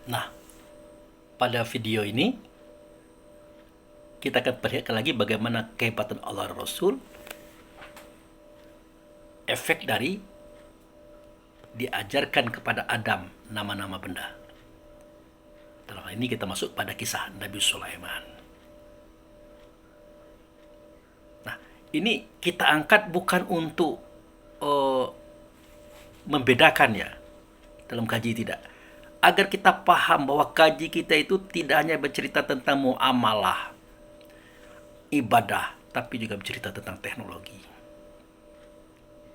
Nah, pada video ini kita akan perlihatkan lagi bagaimana kehebatan Allah dan Rasul, efek dari diajarkan kepada Adam nama-nama benda. Dalam hal ini kita masuk pada kisah Nabi Sulaiman. Nah, ini kita angkat bukan untuk uh, membedakan ya dalam kaji, tidak. Agar kita paham bahwa kaji kita itu tidak hanya bercerita tentang muamalah, ibadah, tapi juga bercerita tentang teknologi.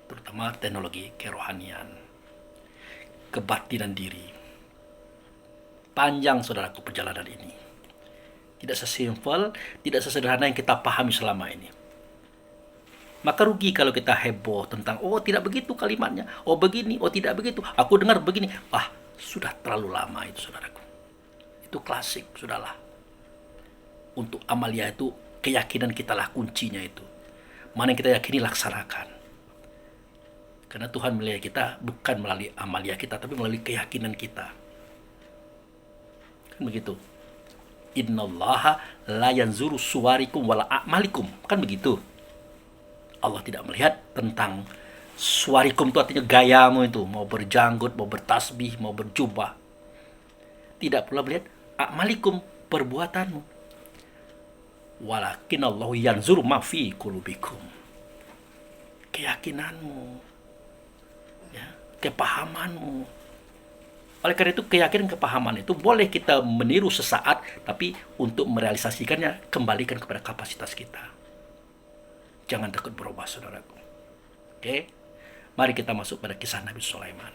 Terutama teknologi kerohanian, kebatinan diri. Panjang saudaraku perjalanan ini. Tidak sesimpel, tidak sesederhana yang kita pahami selama ini. Maka rugi kalau kita heboh tentang, oh tidak begitu kalimatnya, oh begini, oh tidak begitu, aku dengar begini. Sudah terlalu lama itu saudaraku. Itu klasik, sudahlah. Untuk amalia itu, keyakinan kita lah kuncinya itu. Mana yang kita yakini laksanakan. Karena Tuhan melihat kita bukan melalui amalia kita, tapi melalui keyakinan kita. Kan begitu. Innallaha la yanzuru suwarikum wala a'malikum. Kan begitu. Allah tidak melihat tentang suwarikum, itu artinya gayamu itu, mau berjanggut, mau bertasbih, mau berjubah. Tidak pula melihat a'malikum, perbuatanmu. Walakin Allah yanzuru ma fi qulubikum. Keyakinanmu, ya, kepahamanmu. Oleh karena itu keyakinan kepahaman itu boleh kita meniru sesaat, tapi untuk merealisasikannya kembalikan kepada kapasitas kita. Jangan takut berubah saudaraku. Oke, mari kita masuk pada kisah Nabi Sulaiman.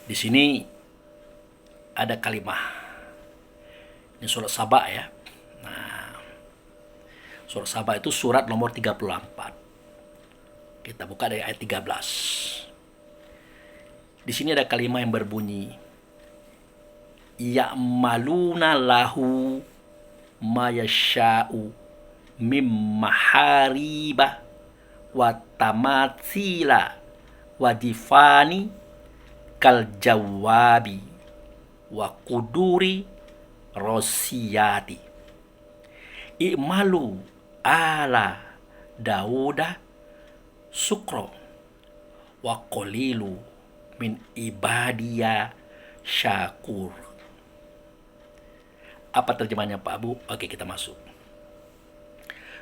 Di sini ada kalimah. Ini surat Saba ya. Nah, surat Saba itu surat nomor 34. Kita buka dari ayat 13. Di sini ada kalimat yang berbunyi, ya'maluna lahu ma yasha'u mim mahariba wa tamatsila wa difani kal jawabi wa kuduri rosiyati i'malu ala dauda sukro wa qalilu min ibadiya syakur. Apa terjemahnya Pak Abu? Oke, kita masuk.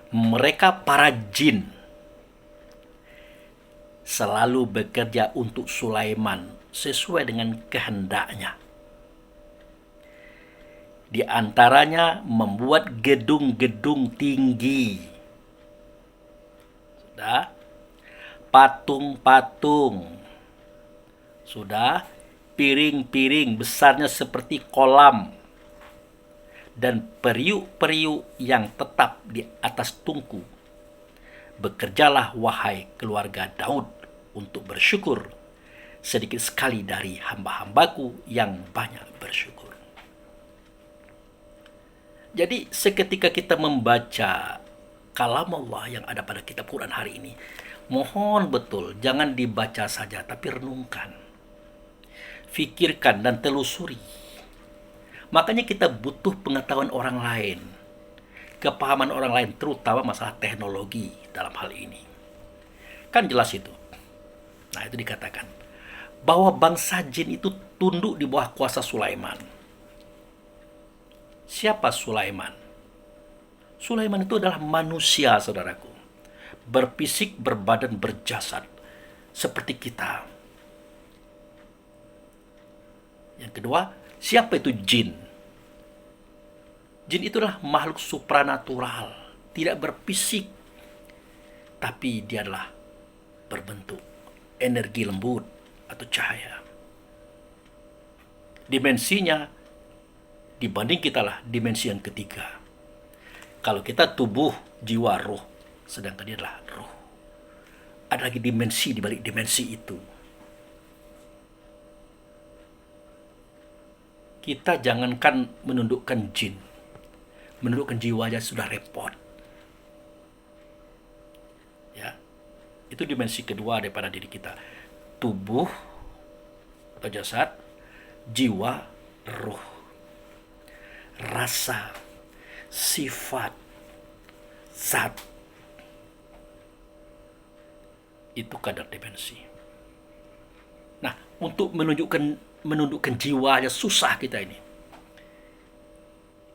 Mereka para jin selalu bekerja untuk Sulaiman sesuai dengan kehendaknya. Di antaranya membuat gedung-gedung tinggi. Sudah, patung-patung. Sudah, piring-piring besarnya seperti kolam. Dan periuk-periuk yang tetap di atas tungku. Bekerjalah wahai keluarga Daud untuk bersyukur. Sedikit sekali dari hamba-hambaku yang banyak bersyukur. Jadi seketika kita membaca kalam Allah yang ada pada kitab Quran hari ini, mohon betul jangan dibaca saja, tapi renungkan. Fikirkan dan telusuri. Makanya kita butuh pengetahuan orang lain, kepahaman orang lain, terutama masalah teknologi dalam hal ini. Kan jelas itu. Nah, itu dikatakan bahwa bangsa jin itu tunduk di bawah kuasa Sulaiman. Siapa Sulaiman? Sulaiman itu adalah manusia, saudaraku. Berfisik, berbadan, berjasad. Seperti kita. Yang kedua, siapa itu jin? Jin itu adalah makhluk supranatural, tidak berfisik, tapi dia adalah berbentuk energi lembut atau cahaya. Dimensinya dibanding kita lah dimensi yang ketiga. Kalau kita tubuh, jiwa, roh, sedangkan dia adalah roh. Ada lagi dimensi di balik dimensi itu. Kita jangankan menundukkan jin, menundukkan jiwa aja sudah repot. Ya, itu dimensi kedua daripada diri kita. Tubuh atau jasad, jiwa, roh, rasa, sifat, zat. Itu kadar dimensi. Nah, untuk menundukkan jiwanya susah kita ini.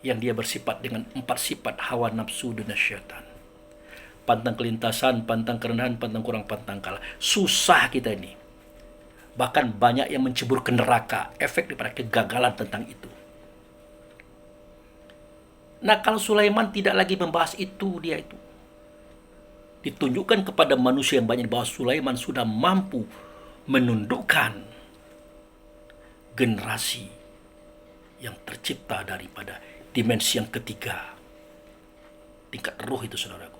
Yang dia bersifat dengan 4 sifat hawa nafsu dan syaitan. Pantang kelintasan, pantang kerendahan, pantang kurang, pantang kalah. Susah kita ini. Bahkan banyak yang mencebur ke neraka, efek daripada kegagalan tentang itu. Nah, kalau Sulaiman tidak lagi membahas itu, dia itu ditunjukkan kepada manusia yang banyak bahwa Sulaiman sudah mampu menundukkan generasi yang tercipta daripada dimensi yang ketiga, tingkat roh itu, saudaraku.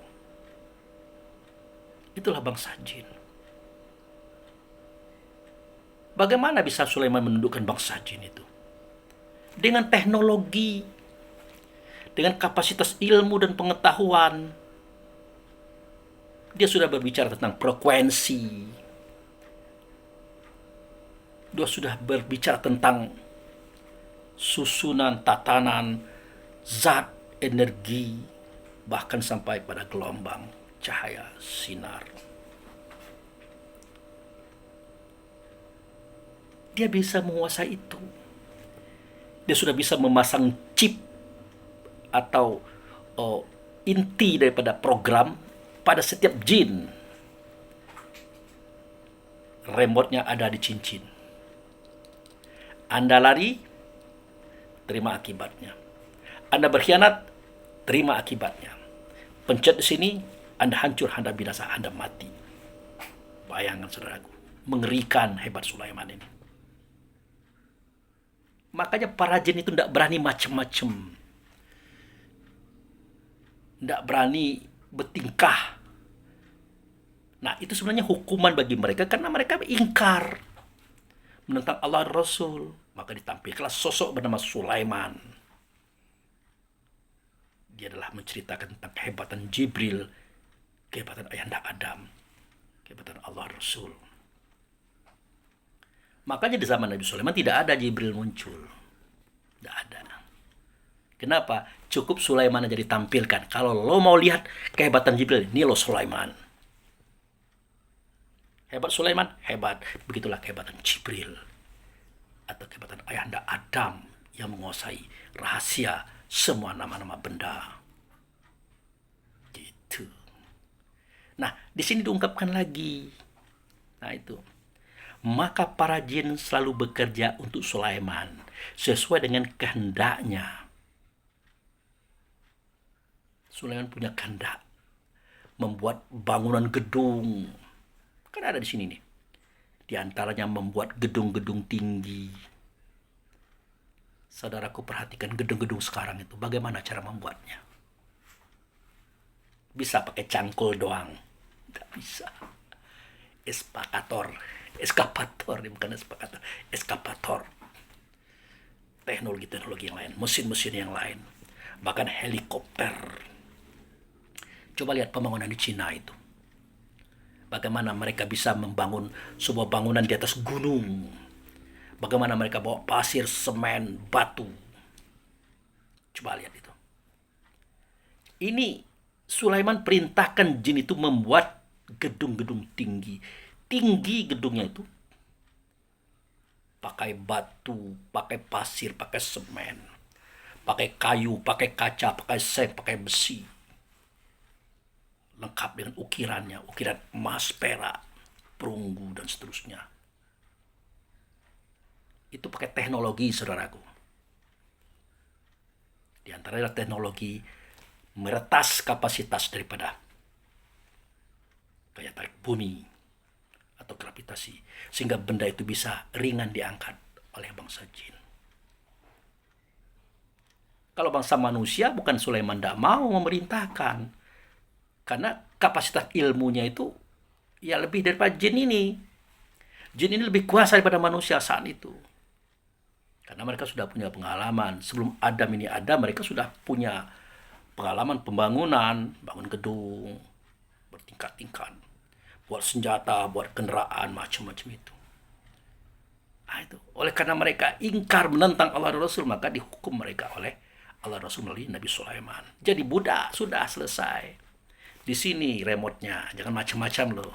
Itulah bangsa jin. Bagaimana bisa Sulaiman menundukkan bangsa jin itu? Dengan teknologi, dengan kapasitas ilmu dan pengetahuan. Dia sudah berbicara tentang frekuensi. Dia sudah berbicara tentang susunan, tatanan, zat, energi, bahkan sampai pada gelombang, cahaya, sinar. Dia bisa menguasai itu. Dia sudah bisa memasang chip atau inti daripada program pada setiap jin. Remote-nya ada di cincin. Anda lari, terima akibatnya. Anda berkhianat, terima akibatnya. Pencet di sini, Anda hancur, Anda binasa, Anda mati. Bayangkan, saudaraku, mengerikan hebat Sulaiman ini. Makanya para jin itu tidak berani macam-macam, tidak berani bertingkah. Nah, itu sebenarnya hukuman bagi mereka karena mereka ingkar menentang Allah dan Rasul. Maka ditampilkanlah sosok bernama Sulaiman. Dia adalah menceritakan tentang kehebatan Jibril, kehebatan ayahanda Adam, kehebatan Allah dan Rasul. Makanya di zaman Nabi Sulaiman tidak ada Jibril muncul. Tidak ada. Kenapa? Cukup Sulaiman aja ditampilkan. Kalau lo mau lihat kehebatan Jibril, ini lo Sulaiman. Hebat Sulaiman? Hebat. Begitulah kehebatan Jibril. Atau kehebatan ayahanda Adam yang menguasai rahasia semua nama-nama benda. Gitu. Nah, di sini diungkapkan lagi. Nah, itu. Maka para jin selalu bekerja untuk Sulaiman sesuai dengan kehendaknya. Sulaiman punya kehendak membuat bangunan gedung. Kan ada di sini nih. Di antaranya membuat gedung-gedung tinggi. Saudaraku, perhatikan gedung-gedung sekarang itu. Bagaimana cara membuatnya? Bisa pakai cangkul doang? Tidak bisa. Eskapator, bukan eskapator. Eskapator. Teknologi-teknologi yang lain. Mesin-mesin yang lain. Bahkan helikopter. Coba lihat pembangunan di Cina itu. Bagaimana mereka bisa membangun sebuah bangunan di atas gunung. Bagaimana mereka bawa pasir, semen, batu. Coba lihat itu. Ini Sulaiman perintahkan jin itu membuat gedung-gedung tinggi. Tinggi gedungnya itu. Pakai batu, pakai pasir, pakai semen. Pakai kayu, pakai kaca, pakai seng, pakai besi. Lengkap dengan ukirannya, ukiran emas, perak, perunggu, dan seterusnya. Itu pakai teknologi, saudaraku. Di antaranya teknologi meretas kapasitas daripada daya tarik bumi atau gravitasi, sehingga benda itu bisa ringan diangkat oleh bangsa jin. Kalau bangsa manusia, bukan Sulaiman tidak mau memerintahkan. Karena kapasitas ilmunya itu ya lebih daripada jin ini. Jin ini lebih kuasa daripada manusia saat itu. Karena mereka sudah punya pengalaman. Sebelum Adam ini ada, mereka sudah punya pengalaman pembangunan, bangun gedung, bertingkat-tingkat, buat senjata, buat kendaraan, macam-macam itu. Nah, itu. Oleh karena mereka ingkar menentang Allah dan Rasul, maka dihukum mereka oleh Allah dan Rasul melalui Nabi Sulaiman. Jadi budak, sudah selesai. Di sini remote-nya, jangan macam-macam loh.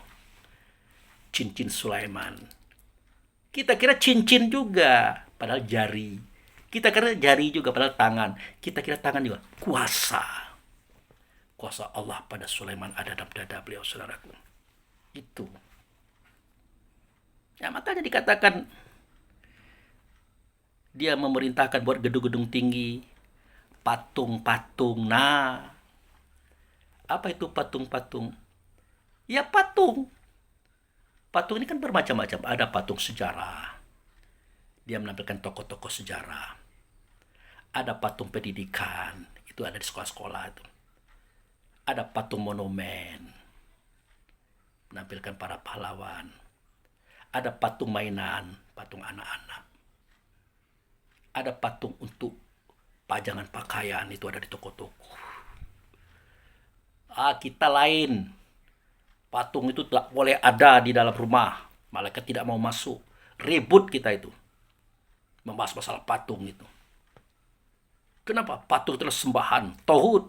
Cincin Sulaiman. Kita kira cincin juga, padahal jari. Kita kira jari juga, padahal tangan. Kita kira tangan juga. Kuasa. Kuasa Allah pada Sulaiman ada dalam dada beliau, saudaraku. Itu. Ya, makanya dikatakan dia memerintahkan buat gedung-gedung tinggi, patung-patung. Nah, apa itu patung-patung? Ya patung. Patung ini kan bermacam-macam. Ada patung sejarah. Dia menampilkan tokoh-tokoh sejarah. Ada patung pendidikan. Itu ada di sekolah-sekolah itu. Ada patung monumen. Menampilkan para pahlawan. Ada patung mainan. Patung anak-anak. Ada patung untuk pajangan pakaian. Itu ada di toko-toko. Kita lain. Patung itu tidak boleh ada di dalam rumah. Malaikat tidak mau masuk. Ribut kita itu. Membahas masalah patung itu. Kenapa? Patung itu adalah sembahan. Tauhid.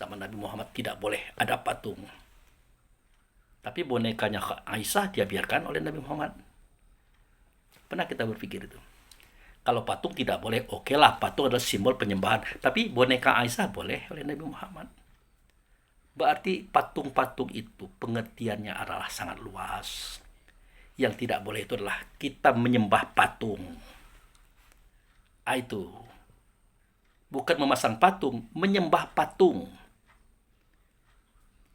Zaman Nabi Muhammad tidak boleh ada patung. Tapi bonekanya Aisyah dia biarkan oleh Nabi Muhammad. Pernah kita berpikir itu. Kalau patung tidak boleh, oke lah. Patung adalah simbol penyembahan. Tapi boneka Aisyah boleh oleh Nabi Muhammad. Berarti patung-patung itu pengertiannya adalah sangat luas. Yang tidak boleh itu adalah kita menyembah patung. Itu. Bukan memasang patung, menyembah patung.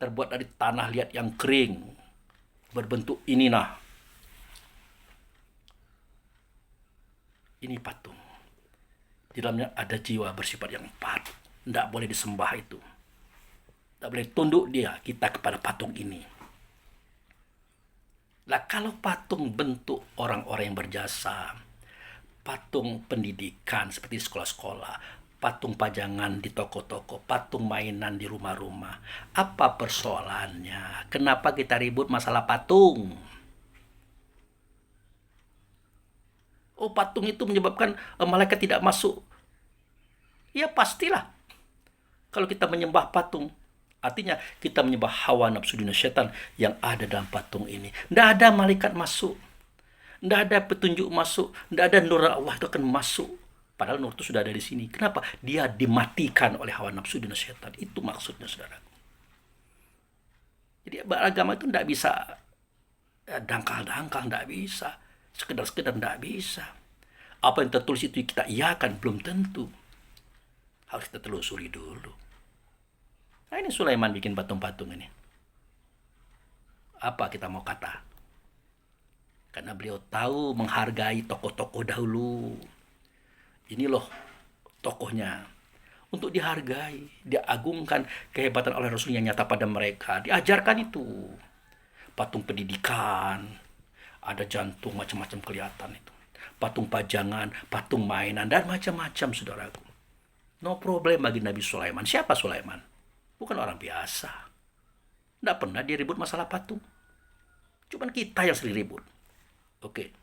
Terbuat dari tanah liat yang kering. Berbentuk ini nah. Ini patung. Di dalamnya ada jiwa bersifat yang empat. Tidak boleh disembah itu. Tak boleh tunduk kita kepada patung ini. Lah kalau patung bentuk orang-orang yang berjasa, patung pendidikan seperti sekolah-sekolah, patung pajangan di toko-toko, patung mainan di rumah-rumah, apa persoalannya? Kenapa kita ribut masalah patung? Oh, patung itu menyebabkan malaikat tidak masuk. Ya pastilah. Kalau kita menyembah patung, artinya kita menyembah hawa nafsu dunia syaitan yang ada dalam patung ini. Tidak ada malaikat masuk. Tidak ada petunjuk masuk. Tidak ada nur Allah itu akan masuk. Padahal nur itu sudah ada di sini. Kenapa? Dia dimatikan oleh hawa nafsu dunia syaitan. Itu maksudnya, saudara. Jadi beragama itu tidak bisa dangkal-dangkal, tidak bisa. Sekedar-sekedar tidak bisa. Apa yang tertulis itu kita iakan, belum tentu. Harus kita telusuri dulu. Nah, ini Sulaiman bikin patung-patung ini. Apa kita mau kata? Karena beliau tahu menghargai tokoh-tokoh dahulu. Ini loh tokohnya. Untuk dihargai, diagungkan kehebatan oleh Rasul yang nyata pada mereka. Diajarkan itu. Patung pendidikan, ada jantung macam-macam kelihatan itu. Patung pajangan, patung mainan, dan macam-macam, saudaraku. No problem bagi Nabi Sulaiman. Siapa Sulaiman? Bukan orang biasa. Tidak pernah dia ribut masalah patung. Cuman kita yang sering ribut. Oke.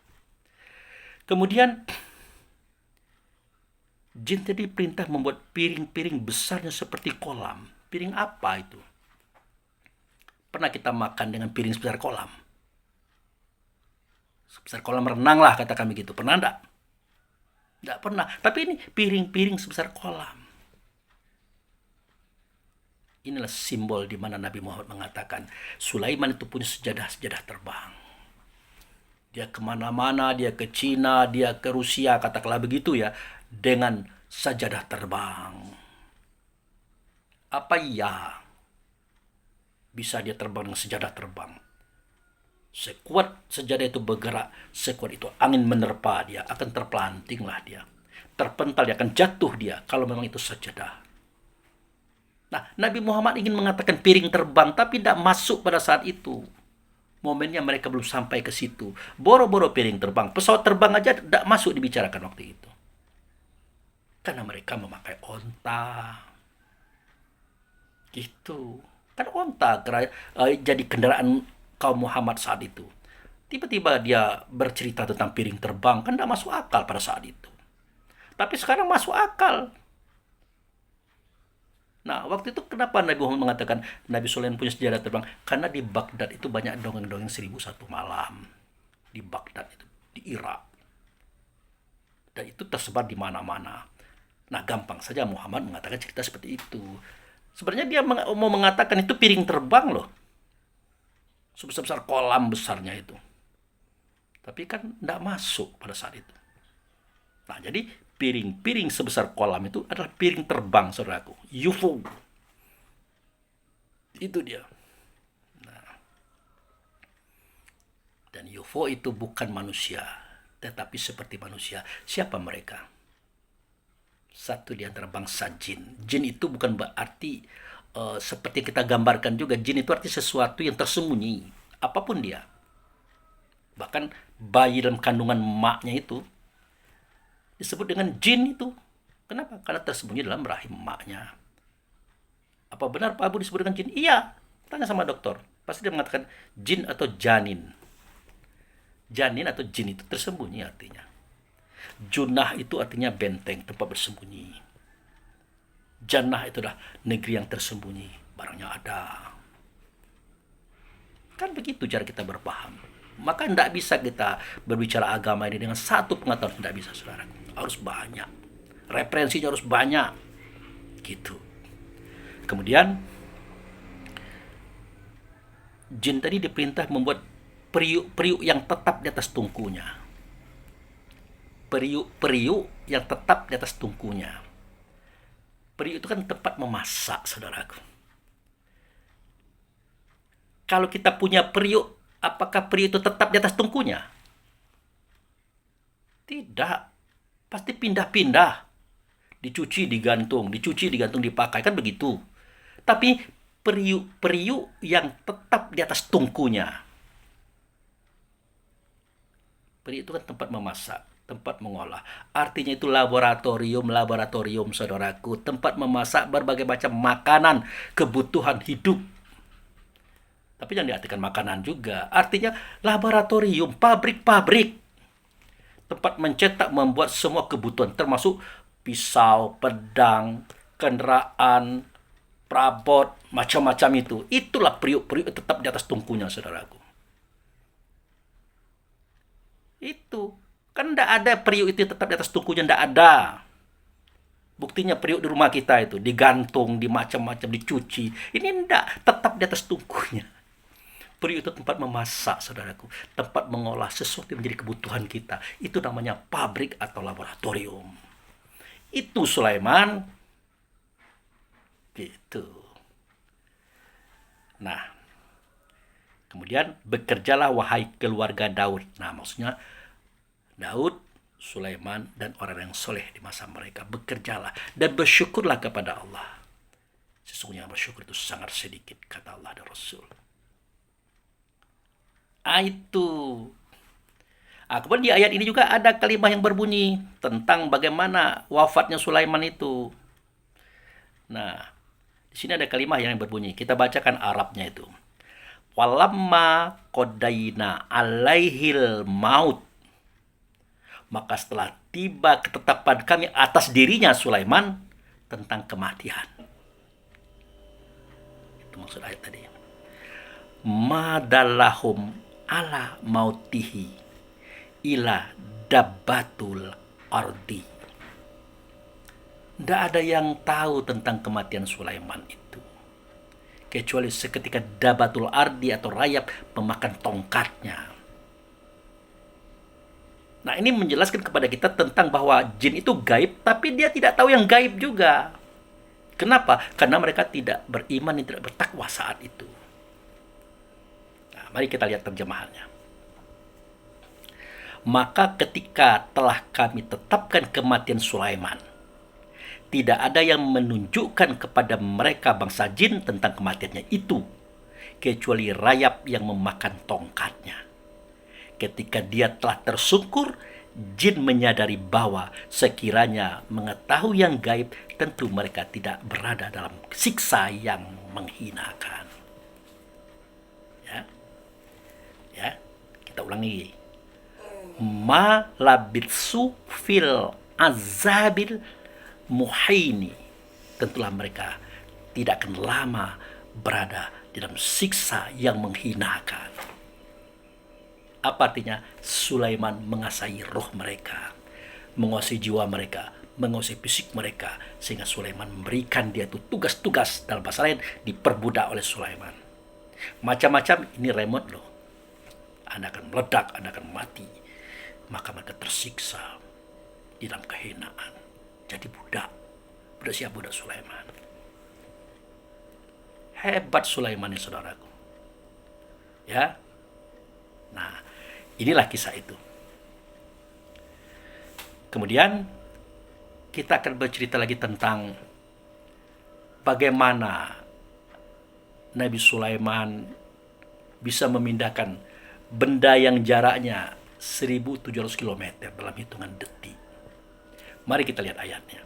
Kemudian jin tadi perintah membuat piring-piring besarnya seperti kolam. Piring apa itu? Pernah kita makan dengan piring sebesar kolam? Sebesar kolam renang lah kata kami gitu. Pernah enggak? Enggak pernah. Tapi ini piring-piring sebesar kolam. Inilah simbol di mana Nabi Muhammad mengatakan Sulaiman itu punya sejadah-sejadah terbang. Dia kemana-mana, dia ke Cina, dia ke Rusia, katakanlah begitu ya, dengan sajadah terbang. Apa iya bisa dia terbang dengan sejadah terbang? Sekuat sejadah itu bergerak, sekuat itu angin menerpa dia, akan terpelantinglah dia. Terpental dia, akan jatuh dia, kalau memang itu sajadah. Nah, Nabi Muhammad ingin mengatakan piring terbang, tapi tidak masuk pada saat itu. Momennya mereka belum sampai ke situ. Boro-boro piring terbang, pesawat terbang aja tidak masuk dibicarakan waktu itu. Karena mereka memakai onta. Gitu. Kan onta jadi kendaraan kaum Muhammad saat itu. Tiba-tiba dia bercerita tentang piring terbang, kan tidak masuk akal pada saat itu. Tapi sekarang masuk akal. Nah, waktu itu kenapa Nabi Muhammad mengatakan Nabi Sulaiman punya sejarah terbang? Karena di Baghdad itu banyak dongeng-dongeng 1001 malam. Di Baghdad itu, di Irak. Dan itu tersebar di mana-mana. Nah, gampang saja Muhammad mengatakan cerita seperti itu. Sebenarnya dia mau mengatakan itu piring terbang loh. Sebesar-besar kolam besarnya itu. Tapi kan tidak masuk pada saat itu. Nah, jadi piring-piring sebesar kolam itu adalah piring terbang, saudaraku. UFO. Itu dia. Nah, dan UFO itu bukan manusia, tetapi seperti manusia. Siapa mereka? Satu di antara bangsa jin. Jin itu bukan berarti seperti kita gambarkan juga. Jin itu arti sesuatu yang tersembunyi. Apapun dia. Bahkan bayi dalam kandungan emaknya itu disebut dengan jin itu. Kenapa? Karena tersembunyi dalam rahim emaknya. Apa benar Pak Abu disebut dengan jin? Iya. Tanya sama dokter. Pasti dia mengatakan jin atau janin. Janin atau jin itu tersembunyi artinya. Junah itu artinya benteng, tempat bersembunyi. Jannah itu adalah negeri yang tersembunyi. Barangnya ada. Kan begitu cara kita berpaham. Maka tidak bisa kita berbicara agama ini dengan satu pengetahuan. Tidak bisa, saudara. Harus banyak. Referensinya harus banyak. Gitu. Kemudian, jin tadi diperintah membuat periuk-periuk yang tetap di atas tungkunya. Periuk-periuk yang tetap di atas tungkunya. Periuk itu kan tempat memasak, saudaraku. Kalau kita punya periuk, apakah periuk itu tetap di atas tungkunya? Tidak. Pasti pindah-pindah. Dicuci, digantung, dipakai. Kan begitu. Tapi periuk-periuk yang tetap di atas tungkunya. Periuk itu kan tempat memasak, tempat mengolah. Artinya itu laboratorium, saudaraku. Tempat memasak berbagai macam makanan, kebutuhan hidup. Tapi jangan diartikan makanan juga. Artinya laboratorium, pabrik-pabrik. Tempat mencetak, membuat semua kebutuhan. Termasuk pisau, pedang, kendaraan, perabot, macam-macam itu. Itulah periuk-periuk tetap di atas tungkunya, saudaraku. Itu. Kan tidak ada periuk itu tetap di atas tungkunya. Tidak ada. Buktinya periuk di rumah kita itu. Digantung, di macam-macam, dicuci. Ini tidak. Tetap di atas tungkunya. Periuk itu tempat memasak, saudaraku. Tempat mengolah sesuatu yang menjadi kebutuhan kita. Itu namanya pabrik atau laboratorium. Itu Sulaiman. Gitu. Nah. Kemudian, bekerjalah wahai keluarga Daud. Nah, maksudnya Daud, Sulaiman, dan orang yang soleh di masa mereka. Bekerjalah dan bersyukurlah kepada Allah. Sesungguhnya bersyukur itu sangat sedikit, kata Allah dan Rasul. Itu. Kemudian di ayat ini juga ada kalimat yang berbunyi tentang bagaimana wafatnya Sulaiman itu. Nah, di sini ada kalimat yang berbunyi. Kita bacakan Arabnya itu. Walamma qadaina alaihil maut. Maka setelah tiba ketetapan kami atas dirinya Sulaiman tentang kematian. Itu maksud ayat tadi. Madallahum ala mautihi ila dabbatul ardi. Tidak ada yang tahu tentang kematian Sulaiman itu. Kecuali seketika dabbatul ardi atau rayap memakan tongkatnya. Nah, ini menjelaskan kepada kita tentang bahwa jin itu gaib, tapi dia tidak tahu yang gaib juga. Kenapa? Karena mereka tidak beriman dan tidak bertakwa saat itu. Nah, mari kita lihat terjemahannya. Maka ketika telah kami tetapkan kematian Sulaiman, tidak ada yang menunjukkan kepada mereka bangsa jin tentang kematiannya itu, kecuali rayap yang memakan tongkatnya. Ketika dia telah tersungkur, jin menyadari bahwa sekiranya mengetahui yang gaib, tentu mereka tidak berada dalam siksa yang menghinakan. Ya, Kita ulangi. Ma labitsu fil azabil muhaini. Tentulah mereka tidak akan lama berada di dalam siksa yang menghinakan. Apa artinya? Sulaiman menguasai roh mereka, menguasai jiwa mereka, menguasai fisik mereka, sehingga Sulaiman memberikan dia itu tugas-tugas, dalam bahasa lain diperbudak oleh Sulaiman. Macam-macam, ini remote loh. Anda akan meledak, Anda akan mati. Maka mereka tersiksa di dalam kehinaan. Jadi budak. Budak siapa? Budak Sulaiman. Hebat Sulaiman ini, saudaraku. Ya. Nah, inilah kisah itu. Kemudian kita akan bercerita lagi tentang bagaimana Nabi Sulaiman bisa memindahkan benda yang jaraknya 1.700 km dalam hitungan detik. Mari kita lihat ayatnya.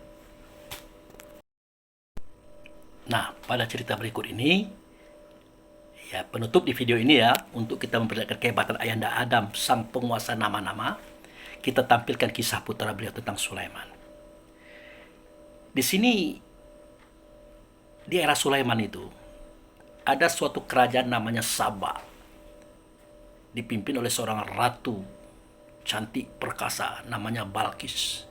Nah, pada cerita berikut ini, ya penutup di video ini ya, untuk kita memperlihatkan kehebatan Ayahanda Adam, sang penguasa nama-nama, kita tampilkan kisah putra beliau tentang Sulaiman. Di sini, di era Sulaiman itu, ada suatu kerajaan namanya Saba, dipimpin oleh seorang ratu cantik perkasa namanya Balkis.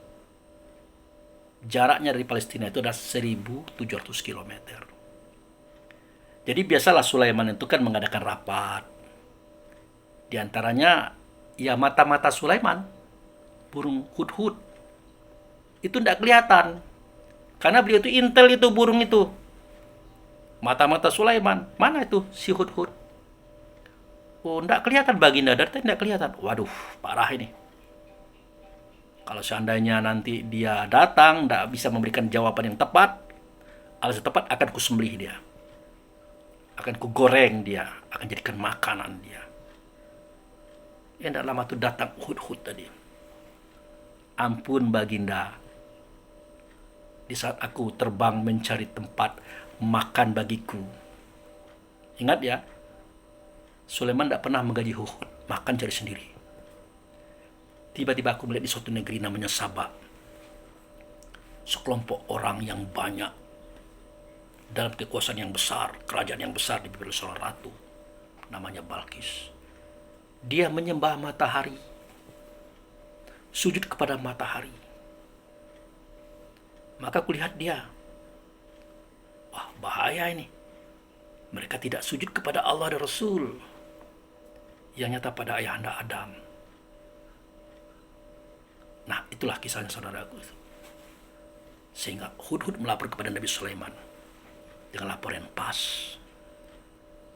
Jaraknya dari Palestina itu ada 1.700 km. Jadi biasalah Sulaiman itu kan mengadakan rapat. Di antaranya, ya mata-mata Sulaiman, burung hudhud, itu tidak kelihatan. Karena beliau itu intel itu burung itu. Mata-mata Sulaiman, mana itu si hudhud? Oh, tidak kelihatan baginda, dari tadi tidak kelihatan. Waduh, parah ini. Kalau seandainya nanti dia datang, tidak bisa memberikan jawaban yang tepat, alasan tepat, akan kusembelih dia. Akan kugoreng dia, akan jadikan makanan dia. Yang tidak lama itu datang hudhud tadi. Ampun baginda, di saat aku terbang mencari tempat makan bagiku. Ingat ya, Sulaiman tidak pernah menggaji hudhud, makan cari sendiri. Tiba-tiba aku melihat di suatu negeri namanya Sabah. Sekelompok orang yang banyak, dalam kekuasaan yang besar, kerajaan yang besar dipimpin oleh seorang ratu namanya Balkis. Dia menyembah matahari, sujud kepada matahari. Maka kulihat dia, wah bahaya ini. Mereka tidak sujud kepada Allah dan Rasul yang nyata pada Ayahanda Adam. Nah, itulah kisahnya saudaraku. Sehingga hudhud melapor kepada Nabi Sulaiman dengan laporan pas.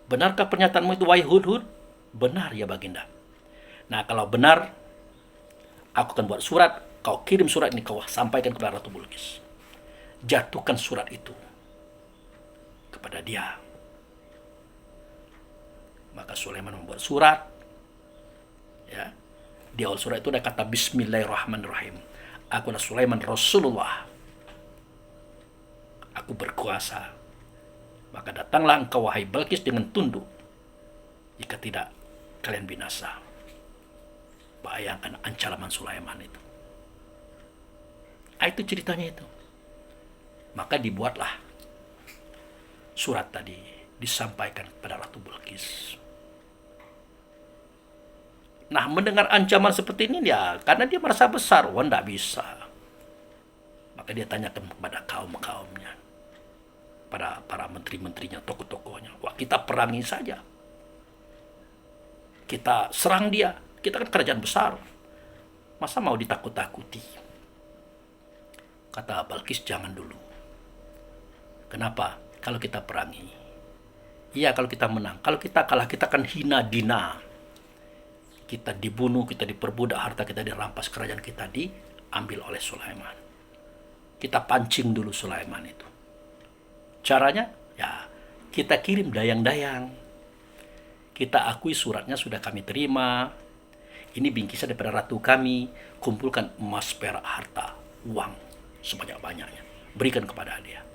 Benarkah pernyataanmu itu, wahai hudhud? Benar ya baginda. Nah, kalau benar, aku akan buat surat. Kau kirim surat ini, kau sampaikan kepada Ratu Balkis. Jatuhkan surat itu kepada dia. Maka Sulaiman membuat surat. Ya. Di awal surat itu ada kata Bismillahirrahmanirrahim. Aku adalah Sulaiman Rasulullah. Aku berkuasa. Maka datanglah engkau wahai Balkis dengan tunduk. Jika tidak, kalian binasa. Bayangkan ancaman Sulaiman itu. Itu ceritanya itu. Maka dibuatlah surat tadi, disampaikan kepada Ratu Balkis. Nah, mendengar ancaman seperti ini ya, karena dia merasa besar, wah tidak bisa. Maka dia tanyakan kepada kaum-kaumnya, pada para menteri-menterinya, tokoh-tokohnya, wah kita perangi saja. Kita serang dia, kita kan kerajaan besar. Masa mau ditakut-takuti? Kata Balkis, jangan dulu. Kenapa? Kalau kita perangi, iya kalau kita menang. Kalau kita kalah, kita akan hina dina. Kita dibunuh, kita diperbudak, harta kita dirampas, kerajaan kita diambil oleh Sulaiman. Kita pancing dulu Sulaiman itu. Caranya, ya kita kirim dayang-dayang. Kita akui suratnya sudah kami terima. Ini bingkisan daripada ratu kami. Kumpulkan emas, perak, harta, uang sebanyak-banyaknya. Berikan kepada dia.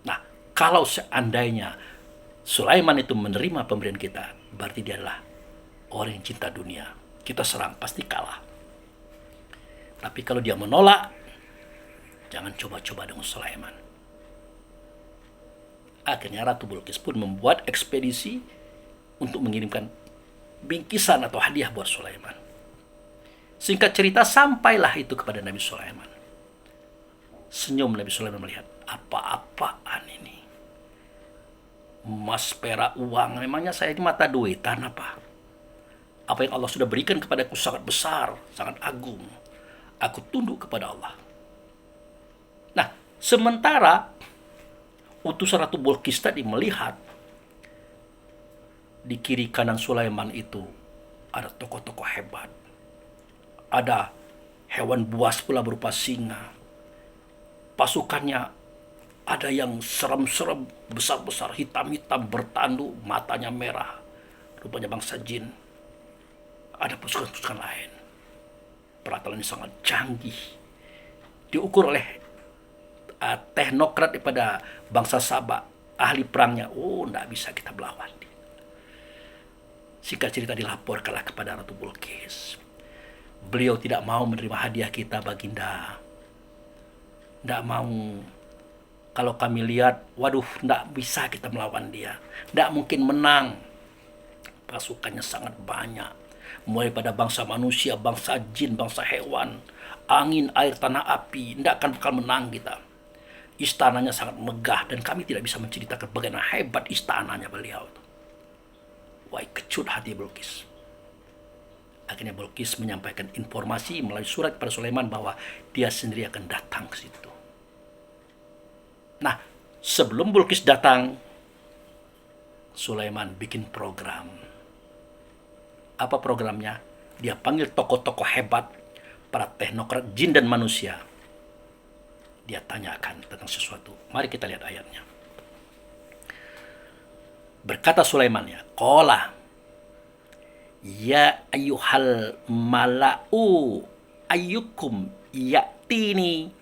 Nah, kalau seandainya Sulaiman itu menerima pemberian kita, berarti dia adalah Orang yang cinta dunia, kita serang pasti kalah. Tapi kalau dia menolak, jangan coba-coba dengan Sulaiman. Akhirnya Ratu Bilqis pun membuat ekspedisi untuk mengirimkan bingkisan atau hadiah buat Sulaiman. Singkat cerita, sampailah itu kepada Nabi Sulaiman. Senyum Nabi Sulaiman melihat, apa-apaan ini? Emas, perak, uang, memangnya saya ini mata duitan apa? Apa yang Allah sudah berikan kepadaku sangat besar, sangat agung. Aku tunduk kepada Allah. Nah, sementara utusan Ratu Bilqis tadi melihat di kiri kanan Sulaiman itu ada tokoh-tokoh hebat. Ada hewan buas pula berupa singa. Pasukannya ada yang serem-serem, besar-besar, hitam-hitam, bertanduk, matanya merah. Rupanya bangsa jin. Ada pasukan-pasukan lain. Peralatan sangat canggih. Diukur oleh teknokrat daripada bangsa Sabak, ahli perangnya. Oh, tidak bisa kita melawan. Singkat cerita dilaporkanlah kepada Ratu Bilqis. Beliau tidak mau menerima hadiah kita, Baginda. Tidak mau. Kalau kami lihat, waduh, tidak bisa kita melawan dia. Tidak mungkin menang. Pasukannya sangat banyak. Mulai pada bangsa manusia, bangsa jin, bangsa hewan, angin, air, tanah, api. Tidak akan bakal menang kita. Istananya sangat megah dan kami tidak bisa menceritakan bagaimana hebat istananya beliau. Wah, kecut hati Bilqis. Akhirnya Bilqis menyampaikan informasi melalui surat kepada Sulaiman bahwa dia sendiri akan datang ke situ. Nah, sebelum Bilqis datang, Sulaiman bikin program. Apa programnya? Dia panggil tokoh-tokoh hebat, para teknokrat jin dan manusia. Dia tanyakan tentang sesuatu. Mari kita lihat ayatnya. Berkata Sulaiman, ya, qala ya ayyuhal mala'u ayyukum ya'tini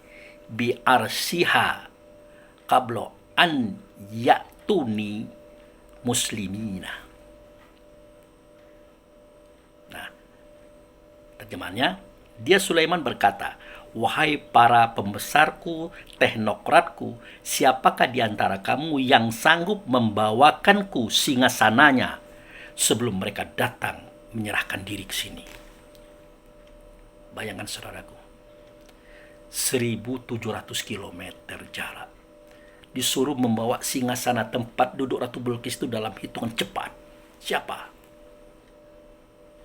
bi arsiha qabla an ya'tuni muslimina. Nah, terjemahannya, dia Sulaiman berkata, wahai para pembesarku, teknokratku, siapakah di antara kamu yang sanggup membawakanku singgasananya sebelum mereka datang menyerahkan diri ke sini? Bayangkan saudaraku, 1.700 kilometer jarak. Disuruh membawa singgasana tempat duduk Ratu Bilqis itu dalam hitungan cepat. Siapa?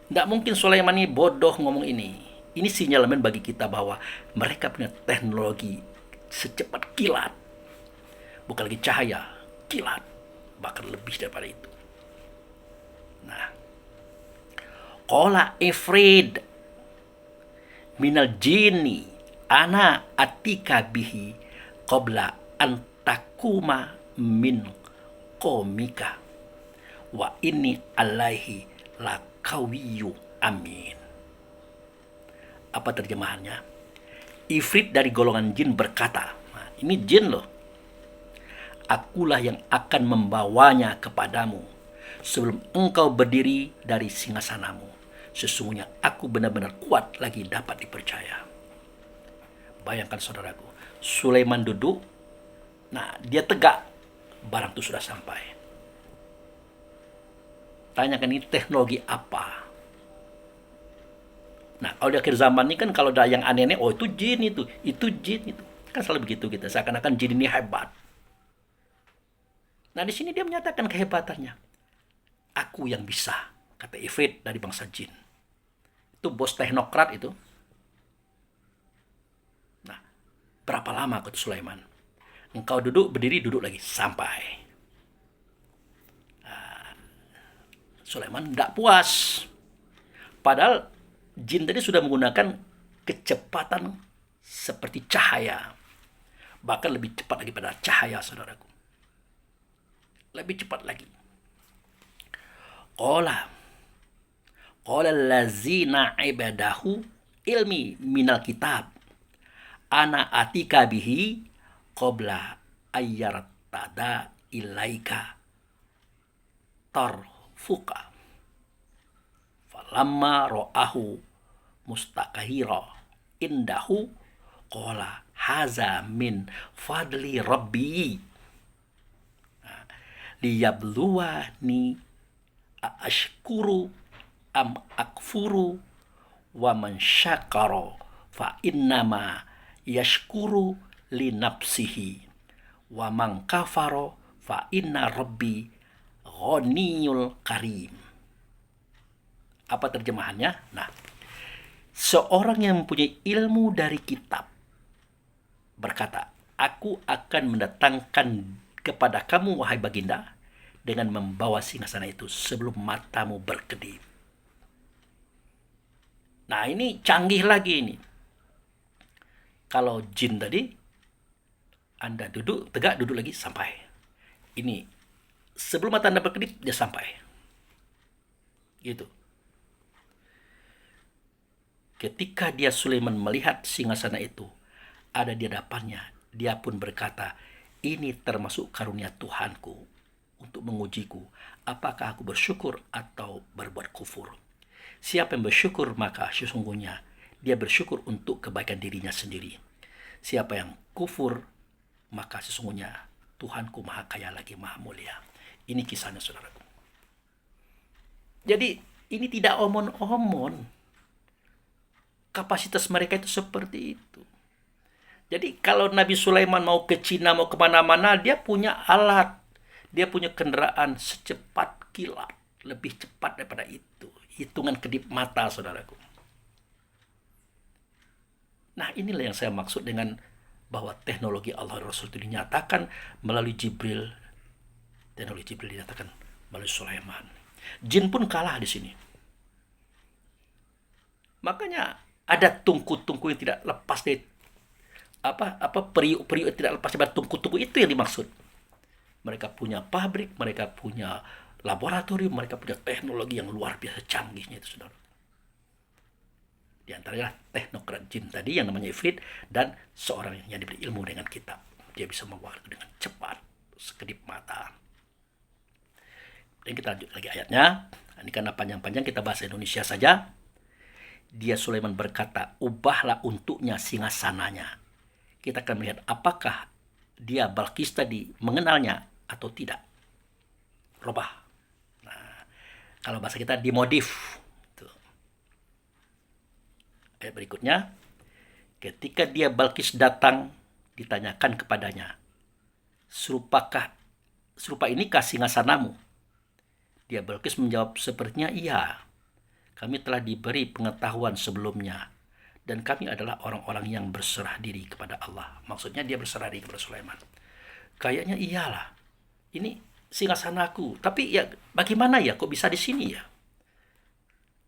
Tidak mungkin Sulaiman ini bodoh ngomong ini. Ini sinyalemen bagi kita bahwa mereka punya teknologi secepat kilat. Bukan lagi cahaya, kilat. Bahkan lebih daripada itu. Nah, qala ifrid minal jinni ana atika bihi qabla an takuma min komika wa inni alaihi lakawiyu amin. Apa terjemahannya? Ifrit dari golongan jin berkata, nah, ini jin loh, akulah yang akan membawanya kepadamu sebelum engkau berdiri dari singgasanamu. Sesungguhnya aku benar-benar kuat lagi dapat dipercaya. Bayangkan saudaraku, Sulaiman duduk, nah dia tegak, barang itu sudah sampai. Tanyakan ini teknologi apa? Nah, kalau di akhir zaman ini kan kalau ada yang aneh-aneh, oh itu jin itu jin itu. Kan selalu begitu kita, seakan-akan jin ini hebat. Nah, di sini dia menyatakan kehebatannya. Aku yang bisa, kata Ifrit dari bangsa jin. Itu bos teknokrat itu. Nah, berapa lama kata Sulaiman? Engkau duduk, berdiri, duduk lagi. Sampai. Nah, Sulaiman tidak puas. Padahal jin tadi sudah menggunakan kecepatan seperti cahaya. Bahkan lebih cepat lagi pada cahaya, saudaraku. Lebih cepat lagi. Qala allazina ibadahu ilmi minal kitab ana atika bihi qabla ayyartada ilaika tarfuka. Falamma ro'ahu mustakahira indahu qala haza min fadli rabbi liyabluwani ashkuru am akfuru wa man syakara fa innama yashkuru li nafsihi wa man kafara fa inna rabbi ghaniyul karim. Apa terjemahannya? Nah, seorang yang mempunyai ilmu dari kitab berkata, aku akan mendatangkan kepada kamu, wahai baginda, dengan membawa singgasana itu sebelum matamu berkedip. Nah, ini canggih lagi ini. Kalau jin tadi, Anda duduk, tegak, duduk lagi, sampai. Ini, sebelum mata Anda berkedip, dia sampai. Gitu. Ketika dia Sulaiman melihat singgasana itu ada di hadapannya, dia pun berkata, ini termasuk karunia Tuhanku untuk mengujiku, apakah aku bersyukur atau berbuat kufur. Siapa yang bersyukur maka sesungguhnya dia bersyukur untuk kebaikan dirinya sendiri. Siapa yang kufur maka sesungguhnya Tuhanku maha kaya lagi maha mulia. Ini kisahnya, saudaraku. Jadi ini tidak omon-omon. Kapasitas mereka itu seperti itu. Jadi kalau Nabi Sulaiman mau ke Cina, mau kemana-mana, dia punya alat. Dia punya kendaraan secepat kilat. Lebih cepat daripada itu. Hitungan kedip mata, saudaraku. Nah, inilah yang saya maksud dengan bahwa teknologi Allah Rasul itu dinyatakan melalui Jibril. Teknologi Jibril dinyatakan melalui Sulaiman. Jin pun kalah di sini. Makanya ada tungku-tungku yang tidak lepas dari periuk-periuk yang tidak lepas dari tungku-tungku, itu yang dimaksud. Mereka punya pabrik, mereka punya laboratorium, mereka punya teknologi yang luar biasa canggihnya itu, saudara. Di antaranya teknokrat jin tadi yang namanya Ifrit dan seorang yang diberi ilmu dengan kitab. Dia bisa membawa dengan cepat, sekedip mata. Dan kita lanjut lagi ayatnya. Ini karena panjang-panjang kita bahasa Indonesia saja. Dia Sulaiman berkata, ubahlah untuknya singgasananya. Kita akan melihat apakah dia Balqis tadi mengenalnya atau tidak. Robah. Nah, kalau bahasa kita dimodif. Tuh. Ayat berikutnya, ketika dia Balqis datang, ditanyakan kepadanya, serupa inikah singgasanamu? Dia Balqis menjawab, sepertinya iya. Kami telah diberi pengetahuan sebelumnya. Dan kami adalah orang-orang yang berserah diri kepada Allah. Maksudnya dia berserah diri kepada Sulaiman. Kayaknya iyalah. Ini singgasanaku. Tapi ya bagaimana ya kok bisa di sini ya?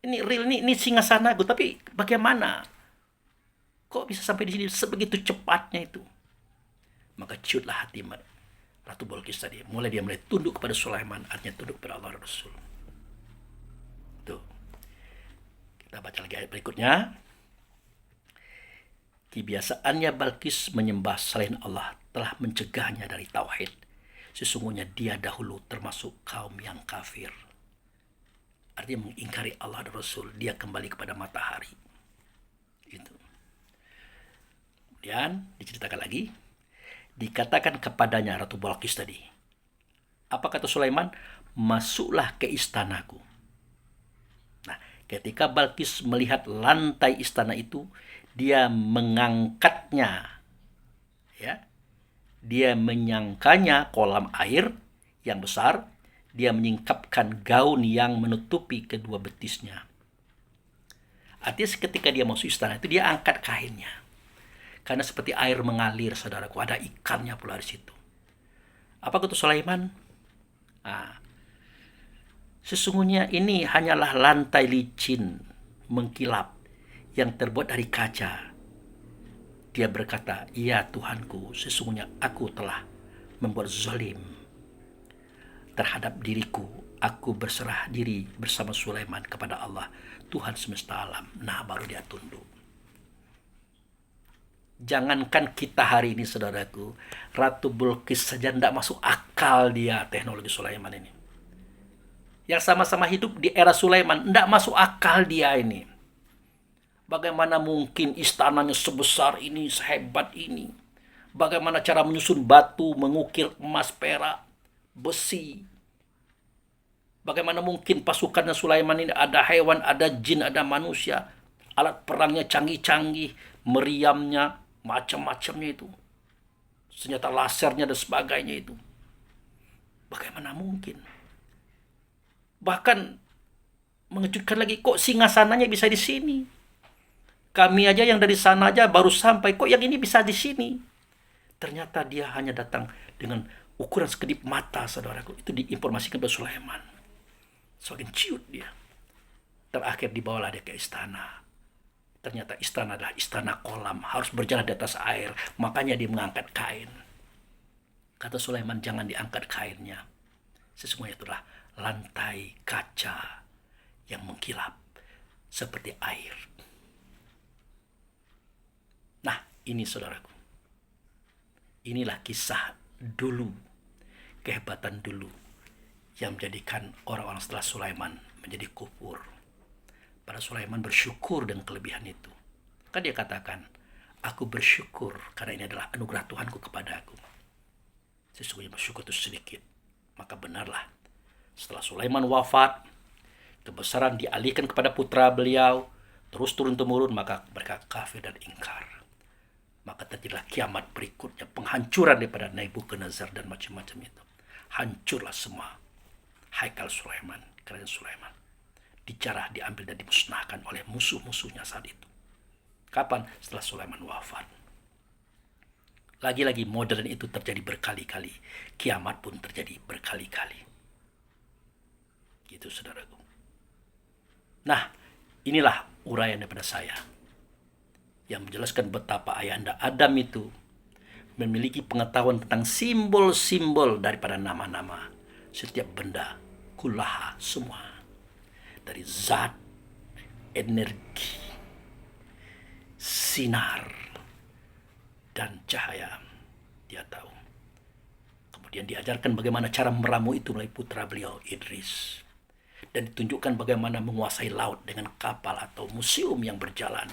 Ini real, ini singgasanaku. Tapi bagaimana? Kok bisa sampai di sini sebegitu cepatnya itu? Maka ciutlah hati Ratu Balqis tadi. Dia mulai tunduk kepada Sulaiman. Artinya tunduk kepada Allah Rasul. Tuh. Kita baca lagi ayat berikutnya. Kebiasaannya Balqis menyembah selain Allah telah mencegahnya dari tauhid. Sesungguhnya dia dahulu termasuk kaum yang kafir. Artinya mengingkari Allah dan Rasul. Dia kembali kepada matahari. Gitu. Kemudian diceritakan lagi. Dikatakan kepadanya Ratu Balqis tadi. Apa kata Sulaiman? Masuklah ke istanaku. Ketika Balqis melihat lantai istana itu, dia mengangkatnya. Ya. Dia menyangkanya kolam air yang besar. Dia menyingkapkan gaun yang menutupi kedua betisnya. Artinya ketika dia masuk istana itu, dia angkat kainnya. Karena seperti air mengalir, saudaraku. Ada ikannya pula di situ. Apa kata Sulaiman? Sesungguhnya ini hanyalah lantai licin mengkilap yang terbuat dari kaca. Dia berkata, iya Tuhanku, sesungguhnya aku telah membuat zalim terhadap diriku. Aku berserah diri bersama Sulaiman kepada Allah, Tuhan semesta alam. Nah, baru dia tunduk. Jangankan kita hari ini, saudaraku, Ratu Balqis saja tidak masuk akal dia teknologi Sulaiman ini. yang sama-sama hidup di era Sulaiman. Tidak masuk akal dia ini. Bagaimana mungkin istananya sebesar ini, sehebat ini? Bagaimana cara menyusun batu, mengukir emas, perak, besi? Bagaimana mungkin pasukannya Sulaiman ini ada hewan, ada jin, ada manusia, alat perangnya canggih-canggih, meriamnya, macam-macamnya itu, senjata lasernya dan sebagainya itu. Bagaimana mungkin? Bahkan mengejutkan lagi, kok singgasananya bisa di sini? Kami aja yang dari sana aja baru sampai, kok yang ini bisa di sini? Ternyata dia hanya datang dengan ukuran sekedip mata, saudaraku. Itu diinformasikan kepada Sulaiman. Semakin ciut dia. Terakhir dibawalah dia ke istana. Ternyata istana adalah istana kolam, harus berjalan di atas air. Makanya dia mengangkat kain. Kata Sulaiman, jangan diangkat kainnya. Sesungguhnya itulah lantai kaca yang mengkilap seperti air. Nah, ini saudaraku. Inilah kisah dulu, kehebatan dulu yang menjadikan orang-orang setelah Sulaiman menjadi kufur. Para Sulaiman bersyukur dengan kelebihan itu. Kan dia katakan, aku bersyukur karena ini adalah anugerah Tuhanku kepada aku. Sesungguhnya bersyukur itu sedikit. Maka benarlah, setelah Sulaiman wafat, kebesaran dialihkan kepada putra beliau, terus turun-temurun, maka mereka kafir dan ingkar. Maka terjadilah kiamat berikutnya, penghancuran daripada Nebukadnezar dan macam-macam itu. Hancurlah semua haikal Sulaiman, kerajaan Sulaiman. Dijarah, diambil dan dimusnahkan oleh musuh-musuhnya saat itu. Kapan? Setelah Sulaiman wafat. Lagi-lagi modern itu terjadi berkali-kali. Kiamat pun terjadi berkali-kali. Gitu saudaraku. Nah, inilah uraian daripada saya yang menjelaskan betapa ayahanda Adam itu memiliki pengetahuan tentang simbol-simbol daripada nama-nama setiap benda, kullaha, semua. Dari zat, energi, sinar, dan cahaya. Dia tahu. Kemudian diajarkan bagaimana cara meramu itu melalui putra beliau, Idris. Dan ditunjukkan bagaimana menguasai laut dengan kapal atau museum yang berjalan.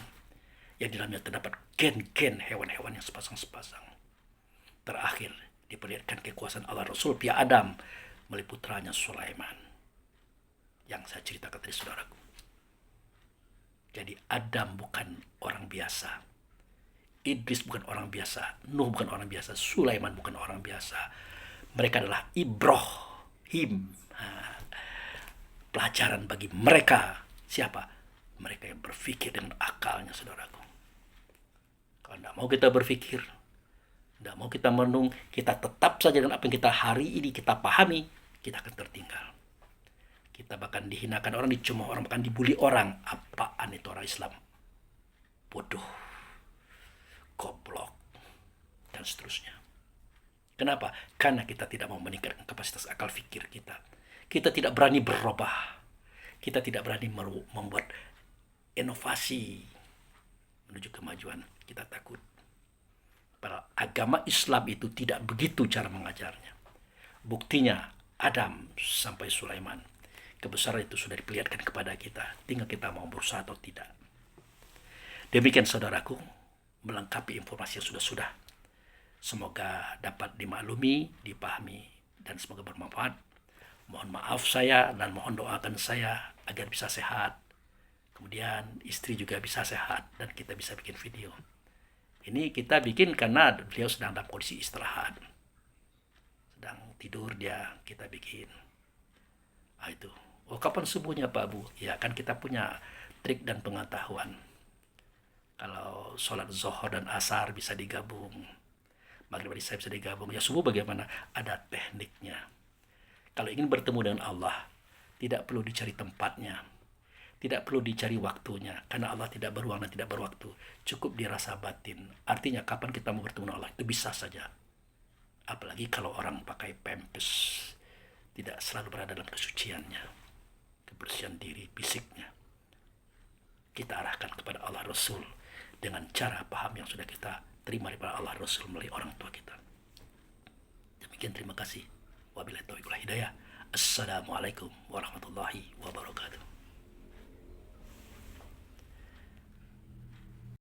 Yang di dalamnya terdapat gen-gen hewan-hewan yang sepasang-sepasang. Terakhir, diperlihatkan kekuasaan Allah Rasul Pia Adam melalui putranya Sulaiman. Yang saya ceritakan tadi saudaraku. Jadi Adam bukan orang biasa. Idris bukan orang biasa. Nuh bukan orang biasa. Sulaiman bukan orang biasa. Mereka adalah Ibrahim. Pelajaran bagi mereka. Siapa? Mereka yang berpikir dengan akalnya saudaraku. Kalau tidak mau kita berpikir, tidak mau kita merenung, kita tetap saja dengan apa yang kita hari ini kita pahami, kita akan tertinggal. Kita bahkan dihinakan orang, dicemooh orang, bahkan dibully orang. Apaan itu orang Islam? Bodoh, goblok, dan seterusnya. Kenapa? Karena kita tidak mau meningkatkan kapasitas akal fikir kita. Kita tidak berani berubah. Kita tidak berani membuat inovasi menuju kemajuan. Kita takut. Padahal agama Islam itu tidak begitu cara mengajarnya. Buktinya Adam sampai Sulaiman. Kebesaran itu sudah diperlihatkan kepada kita. Tinggal kita mau berusaha atau tidak. Demikian saudaraku, melengkapi informasi yang sudah-sudah. Semoga dapat dimaklumi, dipahami, dan semoga bermanfaat. Mohon maaf saya dan mohon doakan saya agar bisa sehat. Kemudian istri juga bisa sehat dan kita bisa bikin video. Ini kita bikin karena beliau sedang dalam kondisi istirahat. Sedang tidur dia, kita bikin. Itu. Oh, kapan subuhnya Pak Bu? Ya kan kita punya trik dan pengetahuan. Kalau sholat zuhur dan asar bisa digabung. Maghrib dan isya bisa digabung. Ya subuh bagaimana? Ada tekniknya. Kalau ingin bertemu dengan Allah, tidak perlu dicari tempatnya. Tidak perlu dicari waktunya. Karena Allah tidak beruang dan tidak berwaktu. Cukup dirasa batin. Artinya kapan kita mau bertemu dengan Allah, itu bisa saja. Apalagi kalau orang pakai pampers. Tidak selalu berada dalam kesuciannya. Kebersihan diri, fisiknya. Kita arahkan kepada Allah Rasul. Dengan cara paham yang sudah kita terima daripada Allah Rasul melalui orang tua kita. Demikian terima kasih. Wabillahi taufiq wal hidayah. Assalamualaikum warahmatullahi wabarakatuh.